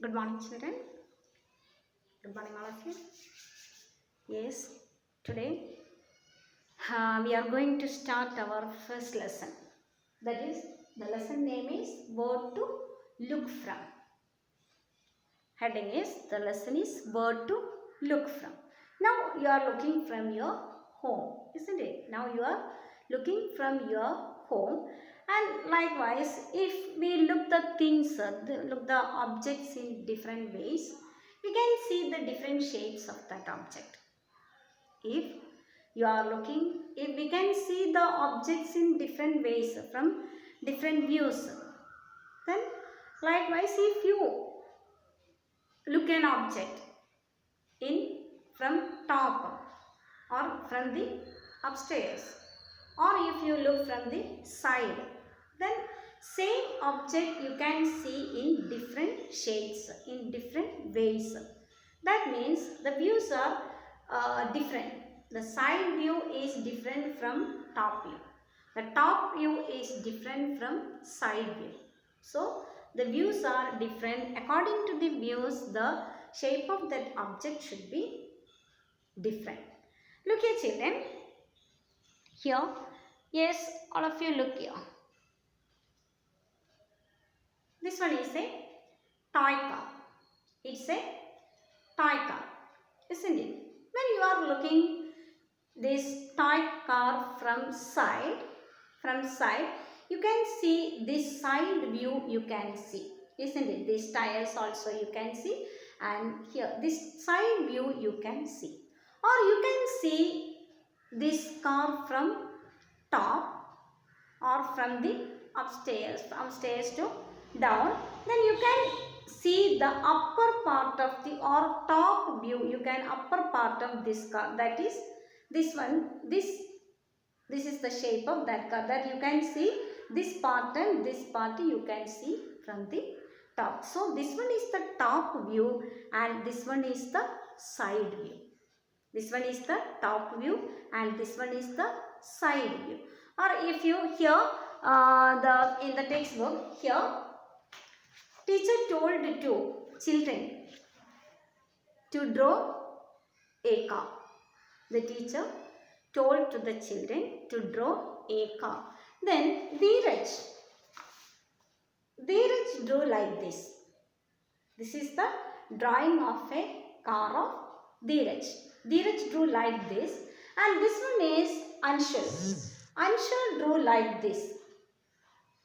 Good morning, children. Good morning, all of you. Yes, today we are going to start our first lesson. That is, the lesson name is Where to Look From. Heading is, the lesson is Where to Look From. Now you are looking from your home, isn't it? Now you are looking from your home, and likewise, if we look the things, look the objects in different ways, we can see the different shapes of that object. If you are looking, if we can see the objects in different ways from different views, then likewise, if you look an object in from top or from the upstairs, or if you look from the side, then same object you can see in different shades, in different ways. That means the views are different. The side view is different from top view. The top view is different from side view. So the views are different. According to the views, the shape of that object should be different. Look here, children. Here, yes, all of you look here. This one is a toy car. It's a toy car, isn't it? When you are looking this toy car from side, you can see this side view you can see, isn't it? These tires also you can see, and here this side view you can see. Or you can see this car from top or from the upstairs to down. Then you can see the upper part of the or top view. You can upper part of this car, that is this one. This is the shape of that car, that you can see this part, and this part you can see from the top. So this one is the top view and this one is the side view. This one is the top view and this one is the side view. Or if you here in the textbook, here teacher told to children to draw a car. The teacher told to the children to draw a car. Then Dheeraj drew like this. This is the drawing of a car of Dheeraj. Dheeraj drew like this, and this one is Anshul. Anshul drew like this.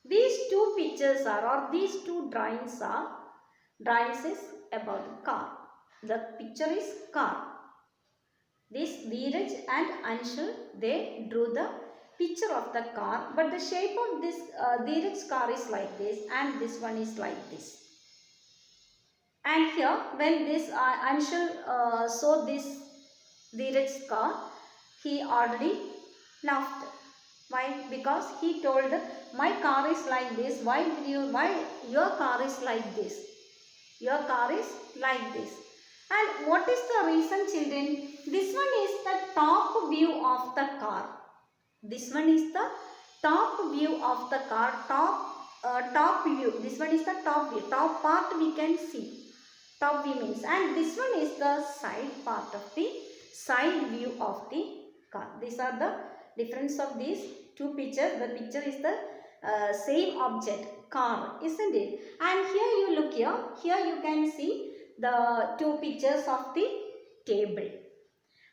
These two pictures are, or these two drawings is about car. The picture is car. This Dheeraj and Anshul, they drew the picture of the car, but the shape of this Dheeraj's car is like this and this one is like this. And here when this Anshul saw this Dheeraj's car, he already laughed. Why? Because he told, my car is like this, why your car is like this? Your car is like this. And what is the reason, children? This one is the top view of the car. This one is the top view of the car. Top view. This one is the top view. Top part we can see. Top view means. And this one is the side part of the side view of the car. These are the difference of these two pictures. The picture is the same object, car, isn't it? And here you look here. Here you can see the two pictures of the table.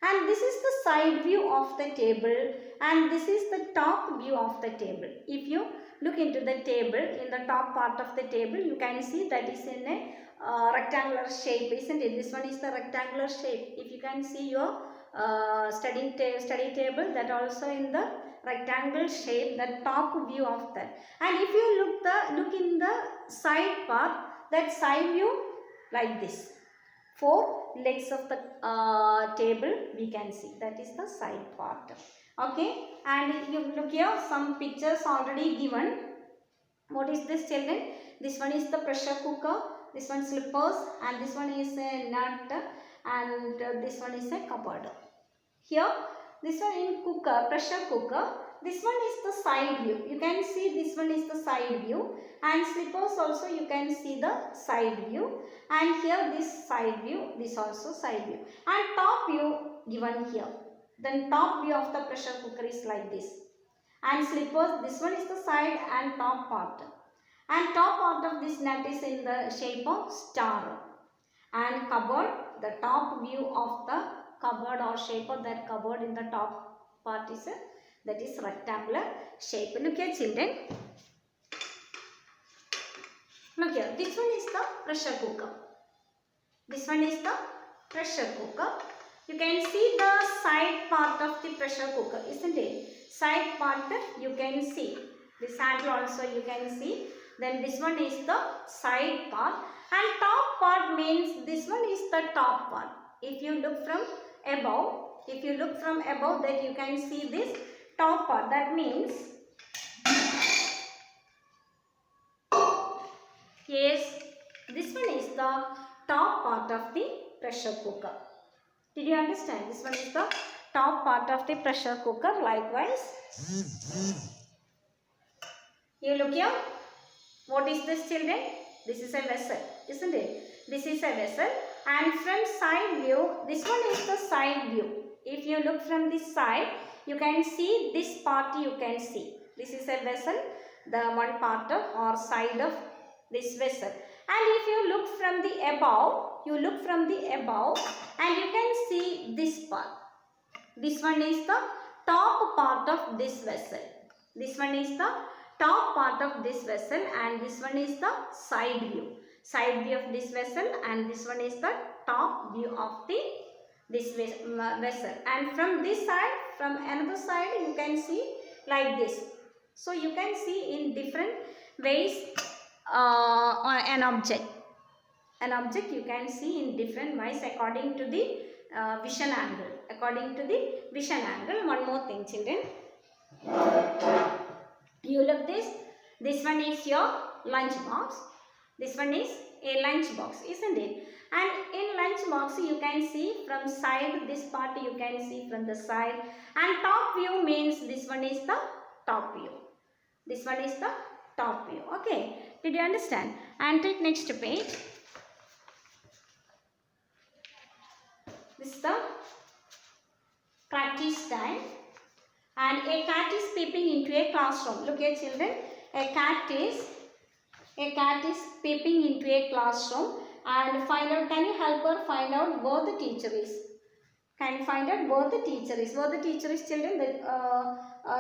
And this is the side view of the table and this is the top view of the table. If you look into the table, in the top part of the table, you can see that is in a rectangular shape, isn't it? This one is the rectangular shape. If you can see your study table, that also in the rectangle shape, the top view of that. And if you look in the side part, that side view like this. 4 legs of the table we can see, that is the side part. Okay, and if you look here, some pictures already given. What is this, children? This one is the pressure cooker, this one slippers, and this one is a nut, and this one is a cupboard. Here this one in cooker, pressure cooker, this one is the side view. You can see this one is the side view, and slippers also you can see the side view, and here this side view, this also side view, and top view given here. Then top view of the pressure cooker is like this, and slippers, this one is the side and top part, and top part of this nut is in the shape of star, and cupboard, the top view of the cupboard or shape of that cupboard in the top part is that is rectangular shape. Look here children, look here, this one is the pressure cooker, this one is the pressure cooker. You can see the side part of the pressure cooker, isn't it? Side part you can see, this handle also you can see. Then this one is the side part, and top part means this one is the top part. If you look from above, then you can see this top part. That means, yes, this one is the top part of the pressure cooker. Did you understand? This one is the top part of the pressure cooker. Likewise, you look here. What is this children? This is a vessel, isn't it? This is a vessel, and from side view, this one is the side view. If you look from this side, you can see this part you can see. This is a vessel, the one part of or side of this vessel. And if you look from the above, and you can see this part. This one is the top part of this vessel. This one is the top part of this vessel, and this one is the side view. Side view of this vessel, and this one is the top view of this vessel. And from this side, from another side, you can see like this. So you can see in different ways an object. An object you can see in different ways according to the vision angle. According to the vision angle. One more thing children. You look this. This one is your lunch box. This one is a lunch box, isn't it? And in lunch box you can see from side, this part you can see from the side. And top view means this one is the top view. This one is the top view. Okay. Did you understand? And take next page. This is the practice time. And a cat is peeping into a classroom. Look here children. A cat is peeping into a classroom, and find out, can you help her find out where the teacher is? Can you find out where the teacher is? Where the teacher is children? The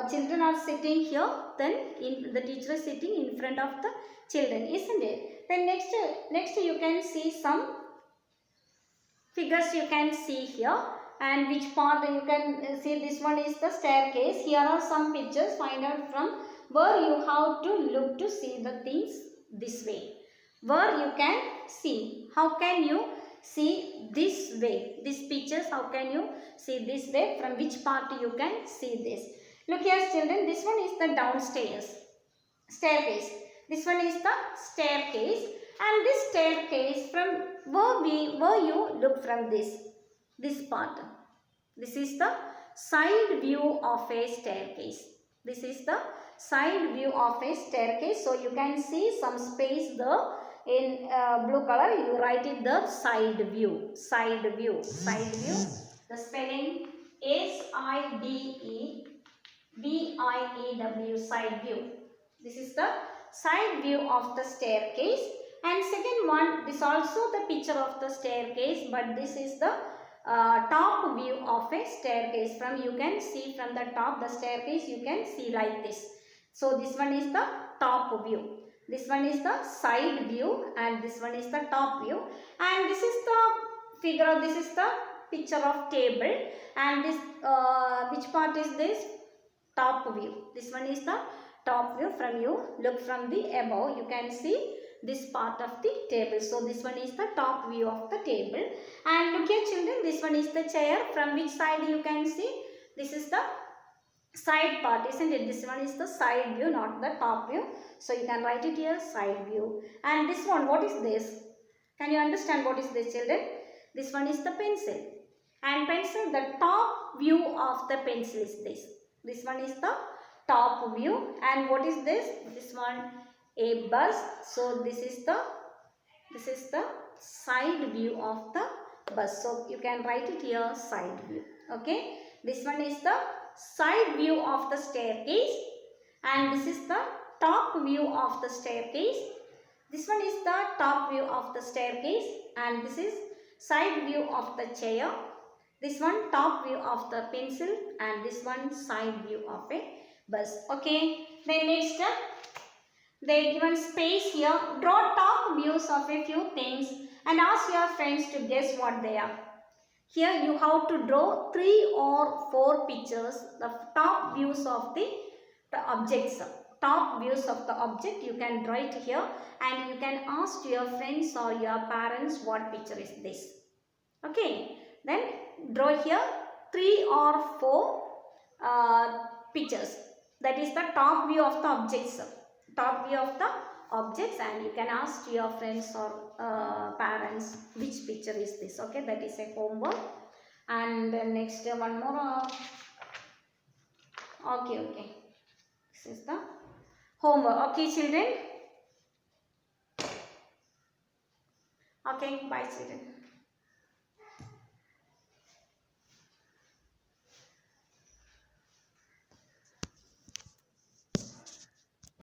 children are sitting here, then the teacher is sitting in front of the children, isn't it? Then next you can see some figures you can see here, and which part you can see. This one is the staircase. Here are some pictures. Find out from where you have to look to see the things this way. Where you can see. How can you see this way? These pictures, how can you see this way? From which part you can see this? Look here children. This one is the downstairs staircase. This one is the staircase. And this staircase, from where you look from this part. This is the side view of a staircase. This is the side view of a staircase. So you can see some space there in blue color. You write it the side view. Side view. Side view. The spelling SIDEVIEW. Side view. This is the side view of the staircase. And second one, this also the picture of the staircase, but this is the top view of a staircase. From you can see from the top the staircase, you can see like this. So this one is the top view. This one is the side view, and this one is the top view. And this is the figure. This is the picture of table. And this which part is this? Top view. This one is the top view. From you look from the above, you can see this part of the table. So this one is the top view of the table. And look here children, this one is the chair. From which side you can see? This is the side part, isn't it? This one is the side view, not the top view. So you can write it here, side view. And this one, what is this? Can you understand what is this children? This one is the pencil. And pencil, the top view of the pencil is this. This one is the top view. And what is this? This one, a bus. So this is the side view of the bus. So you can write it here, side view. Okay. This one is the side view of the staircase, and this is the top view of the staircase. This one is the top view of the staircase, and this is side view of the chair. This one top view of the pencil, and this one side view of a bus. Okay. Then next, they given space here. Draw top views of a few things and ask your friends to guess what they are. Here you have to draw 3 or 4 pictures, the top views of the objects. Top views of the object you can draw it here, and you can ask your friends or your parents what picture is this. Okay. Then draw here 3 or 4 pictures. That is the top view of the objects. Top view of the objects, and you can ask your friends or parents which picture is this. Okay, that is a homework. And next one more. Okay. This is the homework. Okay, children. Okay, bye, children.